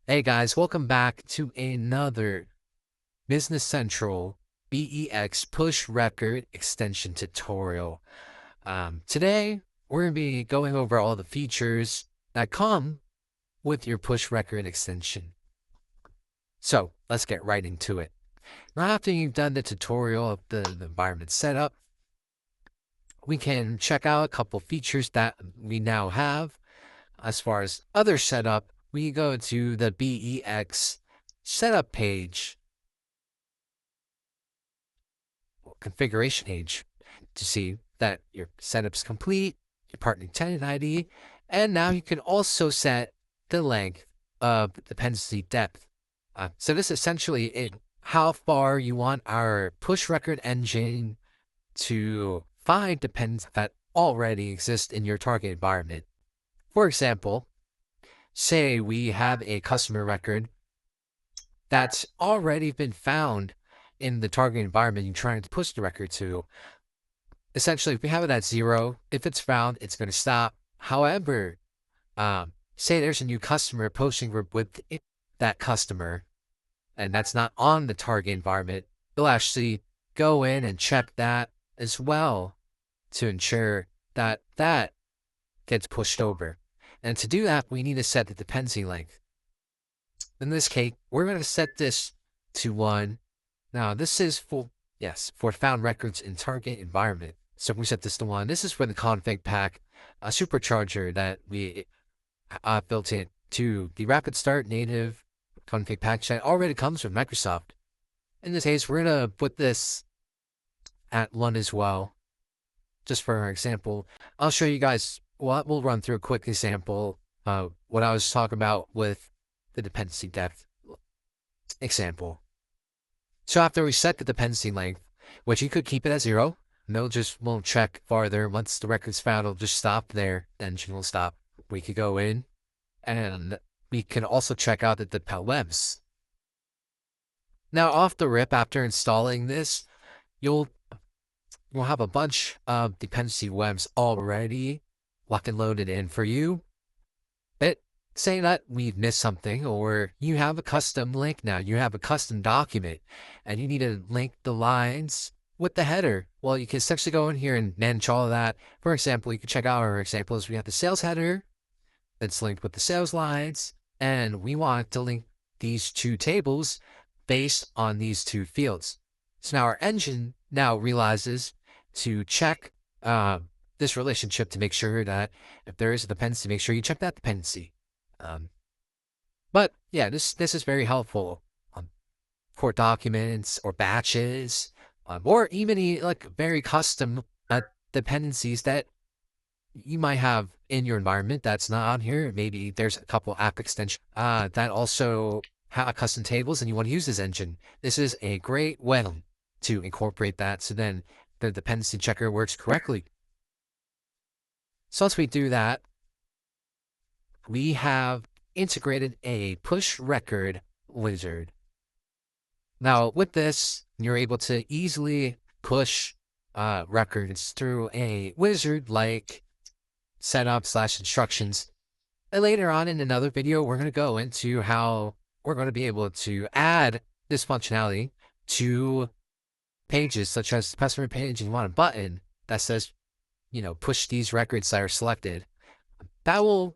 Hey guys, welcome back to another Business Central BEX push record extension tutorial. Today, we're going to be going over all the features that come with your push record extension. So let's get right into it. Now, after you've done the tutorial of the environment setup, we can check out a couple features that we now have. As far as other setup, we go to the BEX setup page, configuration page, to see that your setup's complete, your partner tenant ID, and now you can also set the length of the dependency depth. So this essentially is how far you want our push record engine to find dependencies that already exist in your target environment. For example, say we have a customer record that's already been found in the target environment you're trying to push the record to. Essentially, if we have it at 0, if it's found, it's going to stop. However, say there's a new customer posting with that customer, and that's not on the target environment, they'll actually go in and check that as well to ensure that that gets pushed over. And to do that, we need to set the dependency length. In this case, we're going to set this to 1. Now, this is for found records in target environment. So if we set this to 1, this is for the config pack supercharger that we built in to the Rapid Start native config pack that already comes from Microsoft. In this case, we're going to put this at 1 as well, just for our example. I'll show you guys what we'll run through a quick example, what I was talking about with the dependency depth example. So after we set the dependency length, which you could keep it at 0, and won't check farther. Once the record's found, it'll just stop there. The engine will stop. We could go in, and we can also check out the dependencies. Now, off the rip, after installing this, you'll have a bunch of dependency webs already locked and loaded in for you. But say that we've missed something, or you have a custom link now, you have a custom document, and you need to link the lines with the header. Well, you can essentially go in here and manage all of that. For example, you can check out our examples. We have the sales header that's linked with the sales lines, and we want to link these two tables based on these two fields. So now our engine now realizes to check this relationship to make sure that if there is a dependency, make sure you check that dependency. But yeah, this is very helpful for documents or batches, or even like very custom dependencies that you might have in your environment that's not on here. Maybe there's a couple app extensions that also have custom tables and you want to use this engine. This is a great way to incorporate that so then the dependency checker works correctly. So once we do that, we have integrated a push record wizard. Now, with this, you're able to easily push records through a wizard like setup/instructions. And later on in another video, we're going to go into how we're going to be able to add this functionality to pages, such as the customer page, and you want a button that says, push these records that are selected. That will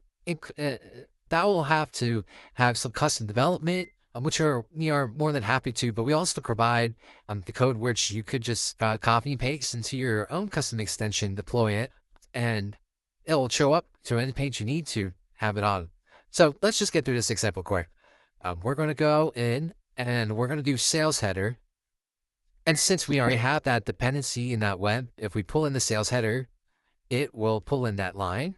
have to have some custom development, which we are more than happy to, but we also provide the code which you could just copy and paste into your own custom extension, deploy it, and it will show up to any page you need to have it on. So let's just get through this example quick. We're going to go in and we're going to do sales header. And since we already have that dependency in that web, if we pull in the sales header, it will pull in that line,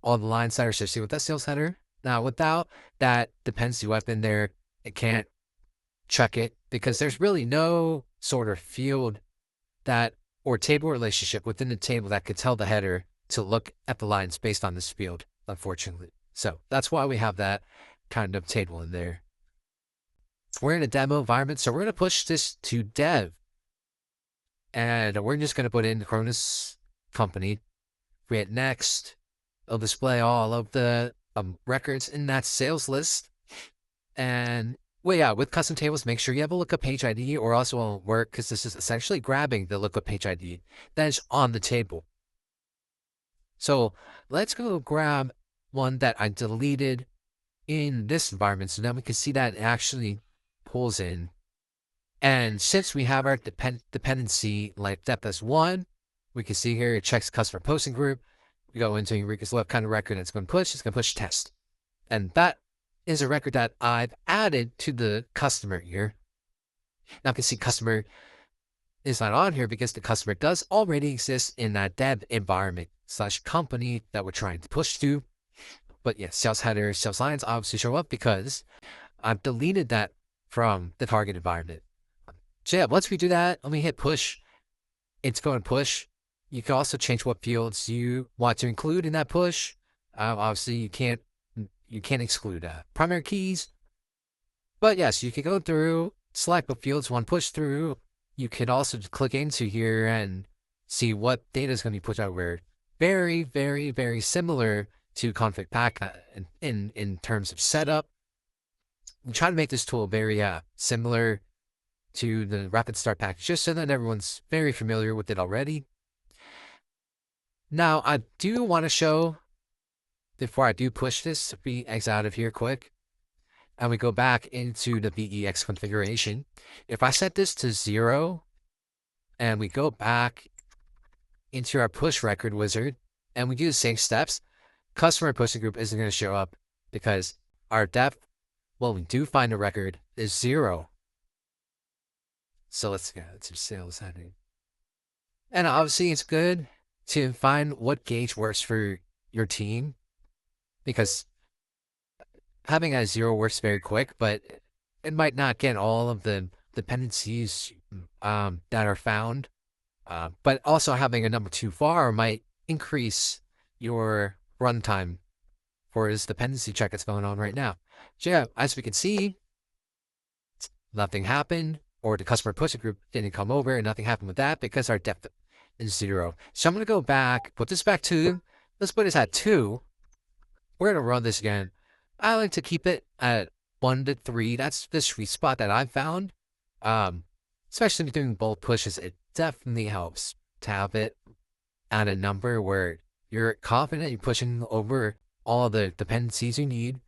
all the lines that are associated with that sales header. Now, without that dependency web in there, it can't check it because there's really no sort of field or table relationship within the table that could tell the header to look at the lines based on this field, unfortunately. So that's why we have that kind of table in there. We're in a demo environment, so we're going to push this to dev. And we're just going to put in Cronus company. We hit next. It'll display all of the records in that sales list. And well, yeah, with custom tables, make sure you have a lookup page ID or else it won't work because this is essentially grabbing the lookup page ID that is on the table. So let's go grab one that I deleted in this environment. So now we can see that it actually pulls in. And since we have our dependency like depth as 1, we can see here it checks customer posting group. We go into Eureka's what kind of record it's going to push. It's going to push test. And that is a record that I've added to the customer here. Now you can see customer is not on here because the customer does already exist in that dev environment / company that we're trying to push to. But yeah, sales header, sales lines obviously show up because I've deleted that from the target environment. So yeah, once we do that, let me hit push. It's going to push. You can also change what fields you want to include in that push. Obviously, you can't exclude primary keys. But yes, you can go through, select what fields you want to push through. You can also click into here and see what data is going to be pushed out where. Very, very, very similar to config pack in terms of setup. We try to make this tool very similar to the rapid start package, just so that everyone's very familiar with it already. Now, I do want to show, before I do push this, we exit out of here quick, and we go back into the VEX configuration. If I set this to 0, and we go back into our push record wizard, and we do the same steps, customer pushing group isn't going to show up because our depth, well, we do find a record, is 0. So let's go to sales heading. And obviously it's good to find what gauge works for your team because having a 0 works very quick, but it might not get all of the dependencies that are found. But also having a number too far might increase your runtime for this dependency check that's going on right now. So yeah, as we can see, nothing happened, or the customer pushing group didn't come over, and nothing happened with that because our depth is 0. So I'm going to go back, put this back to, let's put this at 2. We're going to run this again. I like to keep it at 1 to 3. That's the sweet spot that I've found. Especially doing both pushes, it definitely helps to have it at a number where you're confident you're pushing over all the dependencies you need,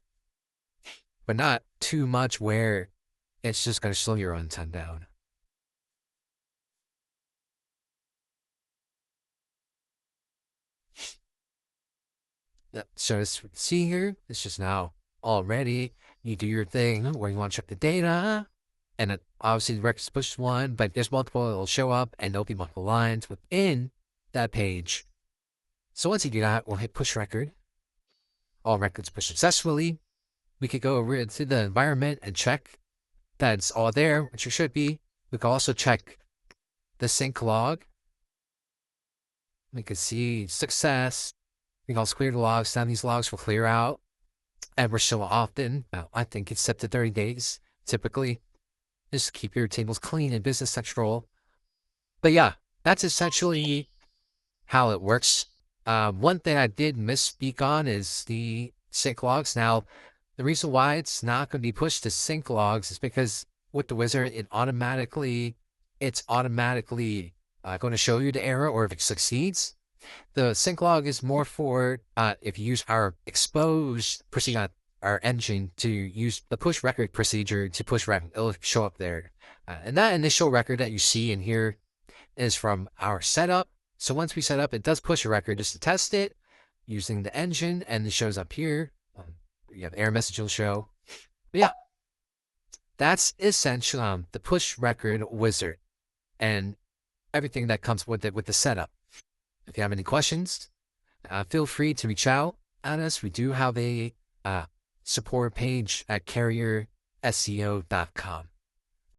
but not too much where it's just going to slow your runtime down. So as you can see here, it's just now already, you do your thing where you want to check the data, and it, obviously the record's pushed 1, but there's multiple, it'll show up, and there'll be multiple lines within that page. So once you do that, we'll hit push record. All records pushed successfully. We could go over into the environment and check that it's all there, which it should be. We can also check the sync log. We can see success. We can also clear the logs. Now these logs will clear out ever so often. Well, I think it's set to 30 days, typically. Just keep your tables clean in Business Central. But yeah, that's essentially how it works. One thing I did misspeak on is the sync logs. Now, the reason why it's not going to be pushed to sync logs is because with the wizard, it's automatically going to show you the error or if it succeeds. The sync log is more for if you use our expose procedure, our engine to use the push record procedure to push record, it'll show up there. And that initial record that you see in here is from our setup. So once we set up, it does push a record just to test it using the engine, and it shows up here. You have error message will show. But yeah, that's essentially the push record wizard and everything that comes with it with the setup. If you have any questions, feel free to reach out at us. We do have a support page at carrierseo.com.